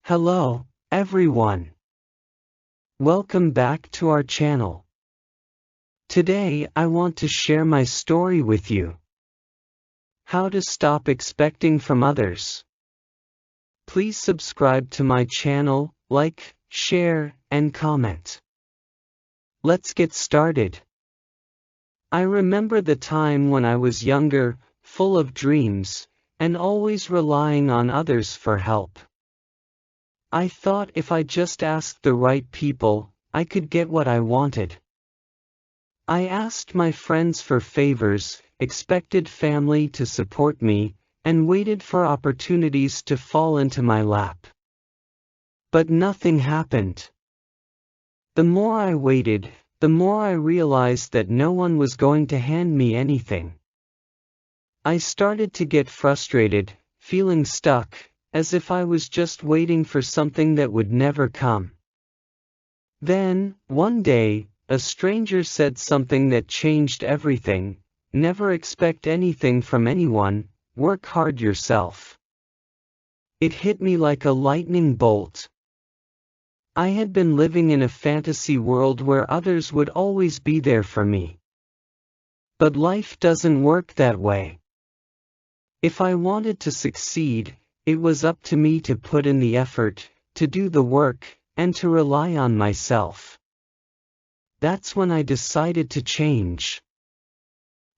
Hello, everyone. Welcome back to our channel. Today I want to share my story with you. How to stop expecting from others. Please subscribe to my channel, like, share, and comment. Let's get started. I remember the time when I was younger, full of dreams, and always relying on others for help. I thought if I just asked the right people, I could get what I wanted. I asked my friends for favors, expected family to support me, and waited for opportunities to fall into my lap. But nothing happened. The more I waited, the more I realized that no one was going to hand me anything. I started to get frustrated, feeling stuck, as if I was just waiting for something that would never come. Then, one day, a stranger said something that changed everything: never expect anything from anyone, work hard yourself. It hit me like a lightning bolt. I had been living in a fantasy world where others would always be there for me. But life doesn't work that way. If I wanted to succeed, it was up to me to put in the effort, to do the work, and to rely on myself. That's when I decided to change.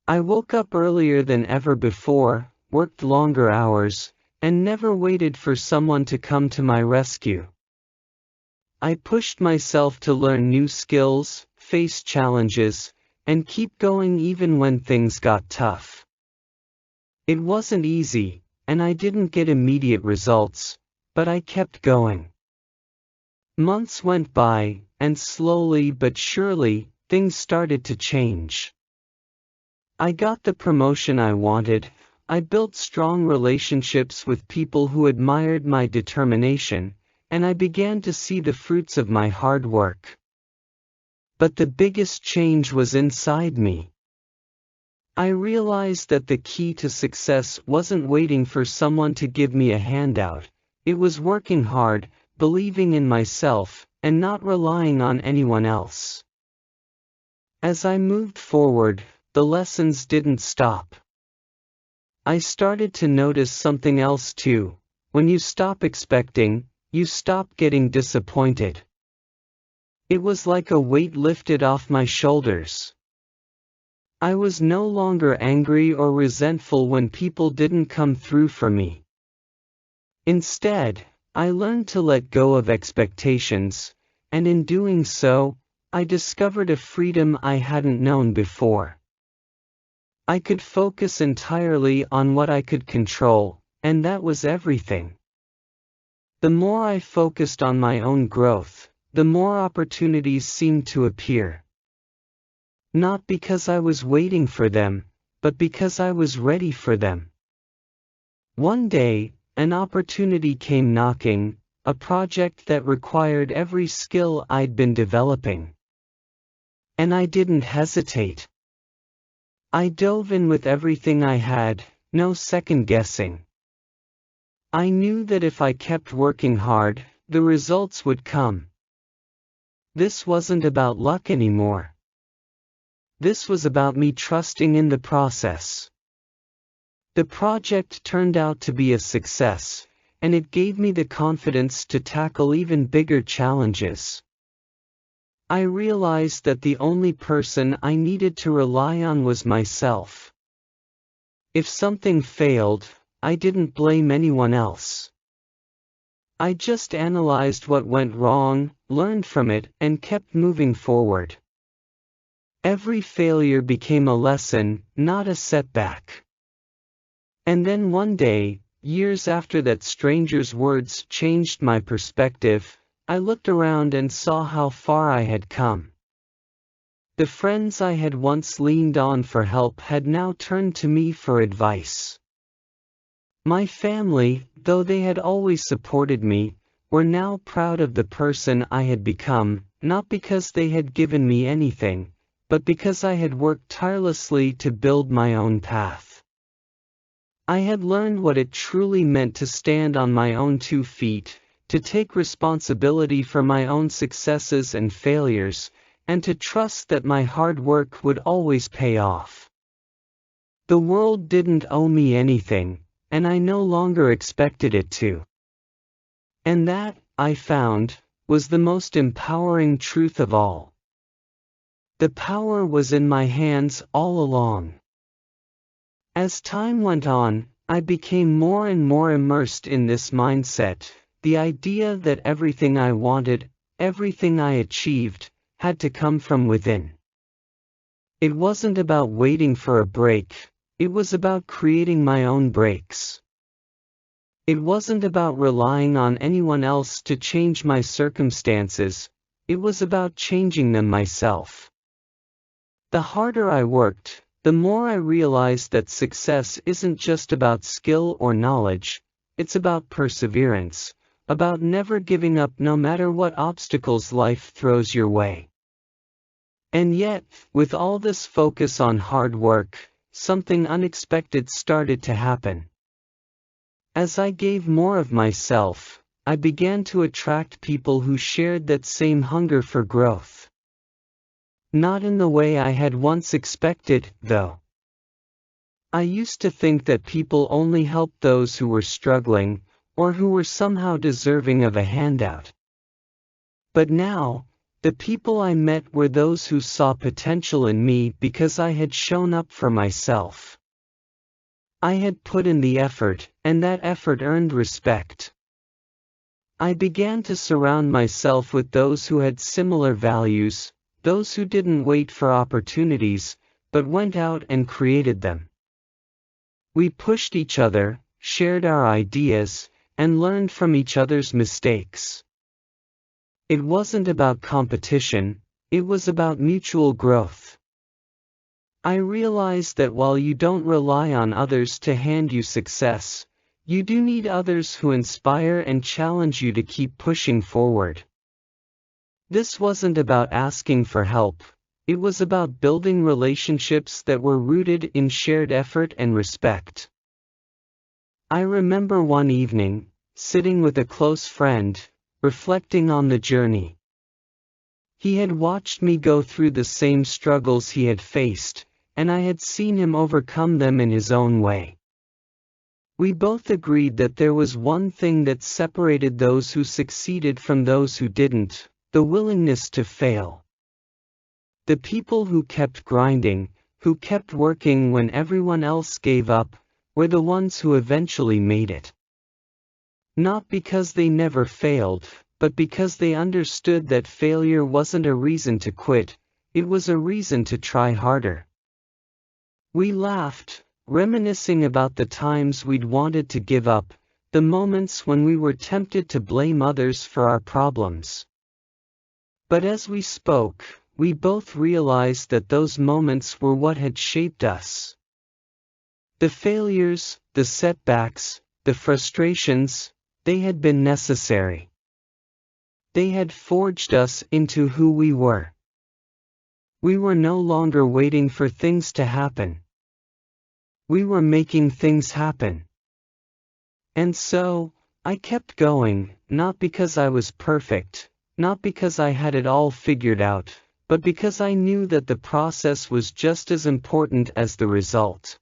I woke up earlier than ever before, worked longer hours, and never waited for someone to come to my rescue. I pushed myself to learn new skills, face challenges, and keep going even when things got tough. It wasn't easy, and I didn't get immediate results, but I kept going. Months went by, and slowly but surely, things started to change. I got the promotion I wanted, I built strong relationships with people who admired my determination, and I began to see the fruits of my hard work. But the biggest change was inside me. I realized that the key to success wasn't waiting for someone to give me a handout, it was working hard, believing in myself, and not relying on anyone else. As I moved forward, the lessons didn't stop. I started to notice something else too: when you stop expecting, you stop getting disappointed. It was like a weight lifted off my shoulders. I was no longer angry or resentful when people didn't come through for me. Instead, I learned to let go of expectations, and in doing so, I discovered a freedom I hadn't known before. I could focus entirely on what I could control, and that was everything. The more I focused on my own growth, the more opportunities seemed to appear. Not because I was waiting for them, but because I was ready for them. One day, an opportunity came knocking, a project that required every skill I'd been developing. And I didn't hesitate. I dove in with everything I had, no second guessing. I knew that if I kept working hard, the results would come. This wasn't about luck anymore. This was about me trusting in the process. The project turned out to be a success, and it gave me the confidence to tackle even bigger challenges. I realized that the only person I needed to rely on was myself. If something failed, I didn't blame anyone else. I just analyzed what went wrong, learned from it, and kept moving forward. Every failure became a lesson, not a setback. And then one day, years after that stranger's words changed my perspective, I looked around and saw how far I had come. The friends I had once leaned on for help had now turned to me for advice. My family, though they had always supported me, were now proud of the person I had become, not because they had given me anything, but because I had worked tirelessly to build my own path. I had learned what it truly meant to stand on my own 2 feet, to take responsibility for my own successes and failures, and to trust that my hard work would always pay off. The world didn't owe me anything, and I no longer expected it to. And that, I found, was the most empowering truth of all. The power was in my hands all along. As time went on, I became more and more immersed in this mindset, the idea that everything I wanted, everything I achieved, had to come from within. It wasn't about waiting for a break, it was about creating my own breaks. It wasn't about relying on anyone else to change my circumstances, it was about changing them myself. The harder I worked, the more I realized that success isn't just about skill or knowledge, it's about perseverance, about never giving up no matter what obstacles life throws your way. And yet, with all this focus on hard work, something unexpected started to happen. As I gave more of myself, I began to attract people who shared that same hunger for growth. Not in the way I had once expected, though. I used to think that people only helped those who were struggling, or who were somehow deserving of a handout. But now, the people I met were those who saw potential in me because I had shown up for myself. I had put in the effort, and that effort earned respect. I began to surround myself with those who had similar values, those who didn't wait for opportunities, but went out and created them. We pushed each other, shared our ideas, and learned from each other's mistakes. It wasn't about competition, it was about mutual growth. I realized that while you don't rely on others to hand you success, you do need others who inspire and challenge you to keep pushing forward. This wasn't about asking for help, it was about building relationships that were rooted in shared effort and respect. I remember one evening, sitting with a close friend, reflecting on the journey. He had watched me go through the same struggles he had faced, and I had seen him overcome them in his own way. We both agreed that there was one thing that separated those who succeeded from those who didn't: the willingness to fail. The people who kept grinding, who kept working when everyone else gave up, were the ones who eventually made it. Not because they never failed, but because they understood that failure wasn't a reason to quit, it was a reason to try harder. We laughed, reminiscing about the times we'd wanted to give up, the moments when we were tempted to blame others for our problems. But as we spoke, we both realized that those moments were what had shaped us. The failures, the setbacks, the frustrations, they had been necessary. They had forged us into who we were. We were no longer waiting for things to happen. We were making things happen. And so, I kept going, not because I was perfect, not because I had it all figured out, but because I knew that the process was just as important as the result.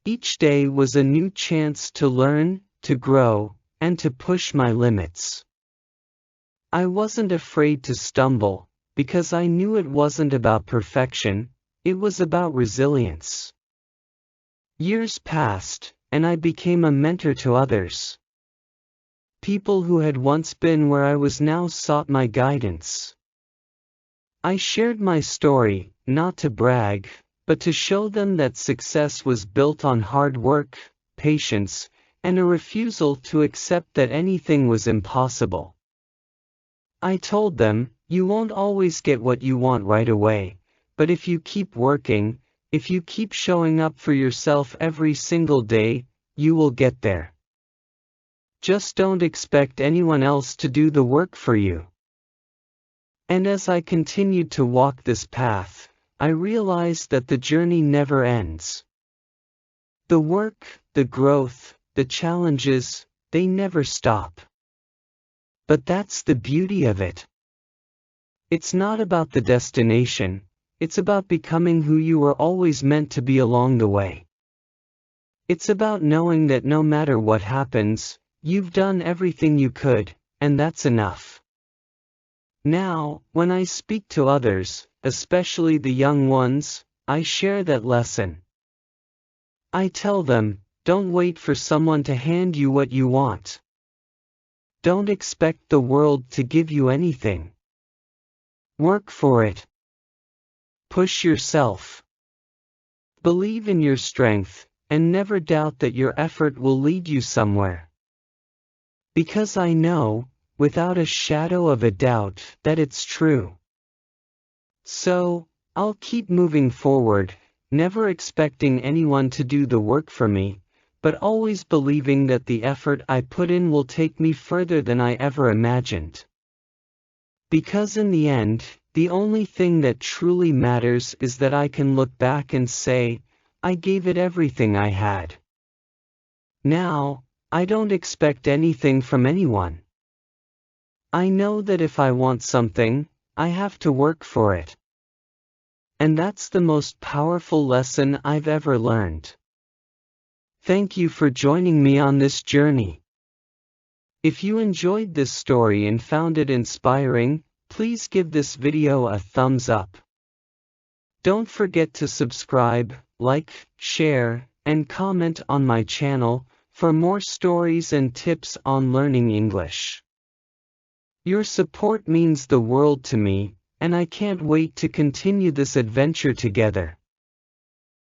Each day was a new chance to learn, to grow, and to push my limits. I wasn't afraid to stumble, because I knew it wasn't about perfection, it was about resilience. Years passed, and I became a mentor to others. People who had once been where I was now sought my guidance. I shared my story, not to brag, but to show them that success was built on hard work, patience, and a refusal to accept that anything was impossible. I told them, you won't always get what you want right away, but if you keep working, if you keep showing up for yourself every single day, you will get there. Just don't expect anyone else to do the work for you. And as I continued to walk this path, I realized that the journey never ends. The work, the growth, the challenges, they never stop. But that's the beauty of it. It's not about the destination, it's about becoming who you were always meant to be along the way. It's about knowing that no matter what happens, you've done everything you could, and that's enough. Now, when I speak to others, especially the young ones, I share that lesson. I tell them, don't wait for someone to hand you what you want. Don't expect the world to give you anything. Work for it. Push yourself. Believe in your strength, and never doubt that your effort will lead you somewhere. Because I know, without a shadow of a doubt, that it's true. So, I'll keep moving forward, never expecting anyone to do the work for me, but always believing that the effort I put in will take me further than I ever imagined. Because in the end, the only thing that truly matters is that I can look back and say, I gave it everything I had. Now, I don't expect anything from anyone. I know that if I want something, I have to work for it. And that's the most powerful lesson I've ever learned. Thank you for joining me on this journey. If you enjoyed this story and found it inspiring, please give this video a thumbs up. Don't forget to subscribe, like, share, and comment on my channel for more stories and tips on learning English. Your support means the world to me, and I can't wait to continue this adventure together.